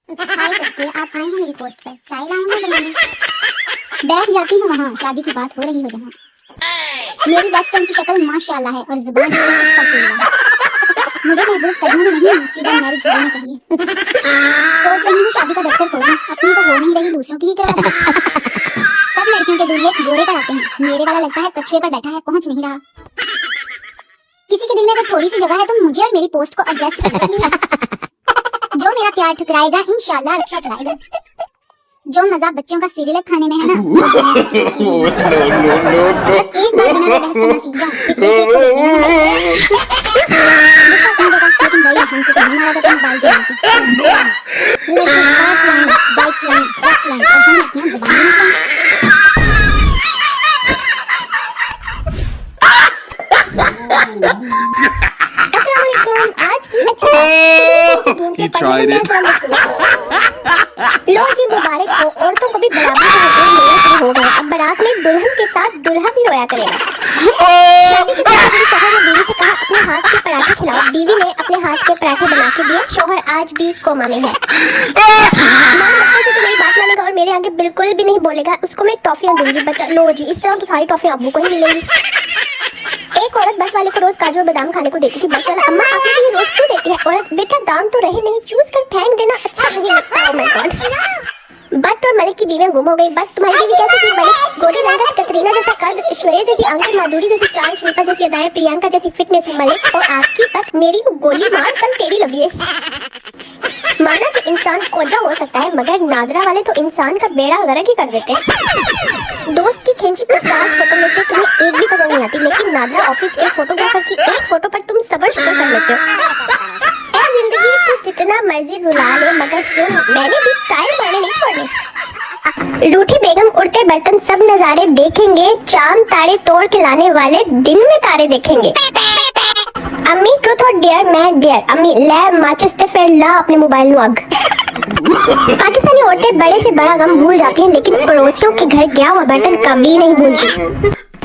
हाय सबके, आप आए हैं मेरी पोस्ट पर, चाय लाऊं या बनाने? बैठ जाती हूँ वहाँ, शादी की बात हो रही हो जहाँ। मेरी बेस्ट फ्रेंड की शक्ल माशाल्लाह है और जुबान से उसका फूल है। मुझे महबूब कदमों में नहीं, सीधा मैरिज होनी चाहिए। सोच रही हूँ शादी का दफ्तर खोलूं, अपनी तो हो नहीं रही, दूसरों की ही करवा दूं। सब लड़कियों के दूल्हे घोड़े पर आते हैं, मेरे वाला लगता है कछुए पर बैठा है, पहुंच नहीं रहा। किसी के दिल में अगर थोड़ी सी जगह है तो मुझे और मेरी पोस्ट को एडजस्ट कर प्लीज। जो मेरा प्यार ठुकराएगा इंशाल्लाह रक्षा चलाएगा। जो मजा बच्चों का सीरियल खाने में है ना, बस एक बार बिना बहस करना सीख जाओ। लेकिन भाई हमसे तो हमारा तो मोबाइल पे कार चलाएं, बाइक चलाएं, ट्रक चलाएं और हम अपनी जुबान नहीं चलाएं। He tried it. लो जी मुबारक हो, औरतों को भी बराबर का हुक्म मिलना शुरू हो गया। अब बारात में दुल्हन के साथ दूल्हा भी रोया करेगा। शादी के बाद शोहर ने बीवी से कहा अपने हाथ के पराठे खिलाओ। बीवी ने अपने हाथ के पराठे बना के दिए। शोहर आज भी कोमा में है। तो मेरी बात मानेगा और मेरे आगे बिल्कुल भी नहीं बोलेगा, उसको मैं टॉफियां दूंगी। बच्चा लो जी, इस तरह तो सारी टॉफियां अब्बू को ही मिलेंगी। एक औरत बस वाले को रोज काजू और बादाम खाने को देती थी। बस वाला, अम्मा आप मुझे रोज क्यों देती है? औरत, बेटा दाम तो रहे नहीं, चूस कर फेंक देना अच्छा नहीं लगता। Oh my God. बट और मलिक की बीवियां गुम हो गई। बट तुम्हारी बीवी कैसी थी? मलिक गोरी रंगत, कतरीना जैसा कद, ऐश्वर्या जैसी आंखें, माधुरी जैसी चाल, शिल्पा जैसी अदाएं, प्रियंका जैसी फिटनेस। मलिक और आपकी बट मेरी गोली मार कल तेरी लगी है। माना कि इंसान कोजा हो सकता है, मगर नादरा वाले तो इंसान का बेड़ा गर्क ही कर देते हैं। दोस्त की खींची 50 फोटो में से तुम्हें एक भी पसंद नहीं आती, लेकिन नादरा ऑफिस के फोटोग्राफर की एक फोटो पर तुम सबर शुक्र कर लेते हो। ऐ जिंदगी तो जितना मर्जी रुला ले, मगर सुन, मैंने भी स्टाइल मारने नहीं छोड़ने। रूठी बेगम, उड़ते बर्तन, सब नजारे देखेंगे। चांद तारे तोड़ के लाने वाले दिन में तारे देखेंगे। अम्मी ट्रुथ और डेयर, मैं डेयर। अम्मी ले माचिस ते फिर ला अपने मोबाइल नु अग। पाकिस्तानी औरतें बड़े से बड़ा गम भूल जाती हैं, लेकिन पड़ोसियों के घर गया हुआ बर्तन कभी नहीं भूलती।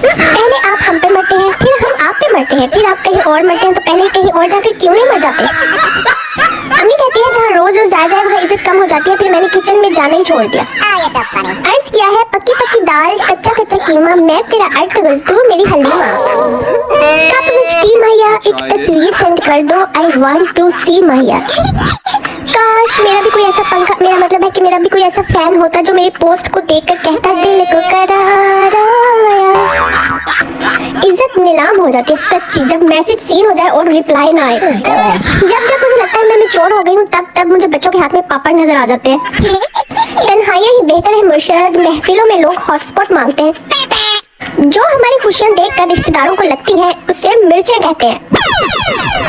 पहले आप हम पे मरते हैं, फिर हम आप पे मरते हैं, फिर आप कहीं और मरते हैं, तो पहले कहीं और जाकर क्यों नहीं मर जाते? अम्मी कहती है जहाँ रोज रोज जाए जाए वहाँ इज्जत कम हो जाती है, फिर मैंने किचन में जाना ही छोड़ दिया। अर्ज किया है पक्की पक्की दाल, कच्चा कच्चा कीमा, मैं तेरा अर्थ कर, तू मेरी हलीमा। कब मुझती मैया एक तस्वीर सेंड कर दो, आई वांट टू सी मैया। काश मेरा भी कोई ऐसा पंखा, मेरा मतलब है कि मेरा भी कोई ऐसा फैन होता जो मेरी पोस्ट को देखकर कहता दिल को करारा। इज्जत नीलाम हो जाती है सच्ची, जब मैसेज सीन हो जाए और रिप्लाई ना आए। जब जब मुझे लगता है मैं चोर हो गई हूँ, तब तब मुझे बच्चों के हाथ में पापड़ नजर आ जाते हैं। तन्हाइयाँ ही बेहतर है मुर्शद, महफिलों में लोग हॉटस्पॉट मांगते हैं। जो हमारी खुशियाँ देखकर रिश्तेदारों को लगती है उसे मिर्चें कहते हैं।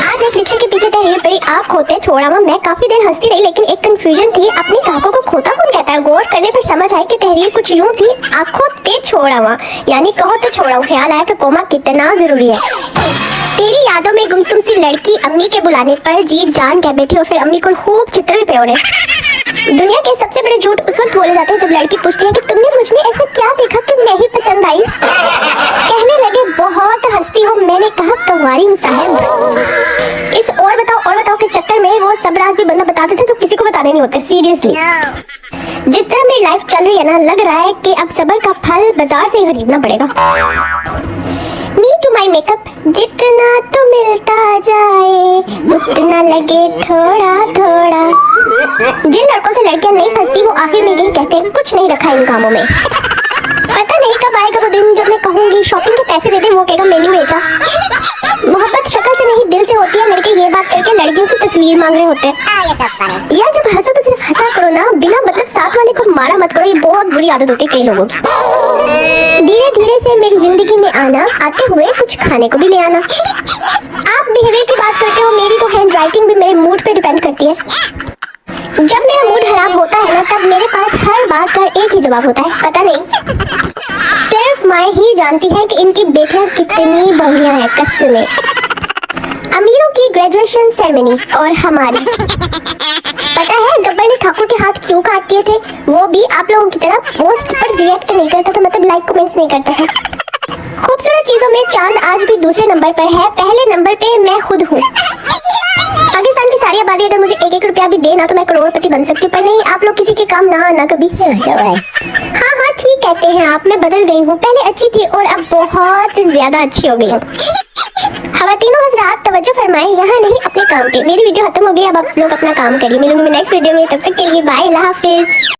आज एक रिक्शे के पीछे तहरीर पड़ी, आप खोते छोड़ावा। मैं काफी देर हंसती रही, लेकिन एक कंफ्यूजन थी, अपनी आंखों को खोता कौन कहता है? गौर करने पर समझ आई कि तहरीर कुछ यूं थी, आंखों ते छोड़ावा, यानी कहो तो छोड़ाओ। ख्याल आया कि कोमा कितना जरूरी है। तेरी यादों में गुमसुम सी लड़की अम्मी के बुलाने पर जी जान कह बैठी और फिर अम्मी को खूब चित्र भी पे। दुनिया के सबसे बड़े झूठ उस वक्त बोले जाते हैं जब लड़की पूछती है कि तुमने मुझ में ऐसा क्या देखा कि मैं ही पसंद आई? कहने लगे बहुत हंसती हो। मैंने कहा कवारी हूँ साहब। इस और बताओ के चक्कर में वो सब राज भी बंदा बता देते जो किसी को बताने नहीं होते। सीरियसली जिस तरह मेरी लाइफ चल रही है ना, लग रहा है कि अब सबर का फल बाजार से ही खरीदना पड़ेगा। मी टू माई मेकअप, जितना तो मिलता जाए उतना लगे थोड़ा थोड़ा। जिन लड़कों से लड़कियां नहीं फंसती वो आखिर में यही कहते हैं कुछ नहीं रखा इन कामों में। पता नहीं कब आएगा वो दिन जब मैं कहूंगी शॉपिंग के पैसे दे दे, वो कहेगा मेन्यू भेजा। मोहब्बत शक्ल से नहीं दिल से होती है। लड़के ये बात करके लड़कियों की तस्वीर मांग रहे होते हैं। यार जब हंसो तो सिर्फ हंसा करो ना, बिना मतलब साथ वाले को मारा मत करो। ये बहुत बुरी आदत होती है कई लोगों की। धीरे धीरे से मेरी जिंदगी में आना, आते हुए कुछ खाने को भी ले आना। आप बिहेवियर की बात करते हो, मेरी तो हैंड राइटिंग भी मेरे मूड पे डिपेंड करती है। जब मेरा मूड खराब होता है ना, तब मेरे पास हर बात का एक ही जवाब होता है, पता नहीं सिर्फ माँ ही जानती है कि इनकी बेटियां कितनी बढ़िया है। कसमें अमीरों की ग्रेजुएशन सेरेमनी और हमारी। पता है गब्बर ने ठाकुर के हाथ क्यों काट दिए थे? वो भी आप लोगों की तरह पोस्ट पर रिएक्ट नहीं करता था, मतलब लाइक कमेंट्स नहीं करता था। खूबसूरत चीजों में चांद आज भी दूसरे नंबर पर है, पहले नंबर पे मैं खुद हूँ। पाकिस्तान की सारी आबादी अगर मुझे 1-1 रुपया भी दे ना तो मैं करोड़पति बन सकती हूँ, पर नहीं, आप लोग किसी के काम ना आना कभी। हाँ ठीक कहते हैं आप, मैं बदल गई हूँ, पहले अच्छी थी और अब बहुत ज्यादा अच्छी हो गई हूँ। खवातीनों हज़रात तवज्जो फरमाएं, यहाँ नहीं अपने काम पे। मेरी वीडियो खत्म हो गई, अब आप लोग अपना काम करिए। मिलूंगी नेक्स्ट वीडियो में, तब तक के लिए बाय, अल्लाह हाफिज।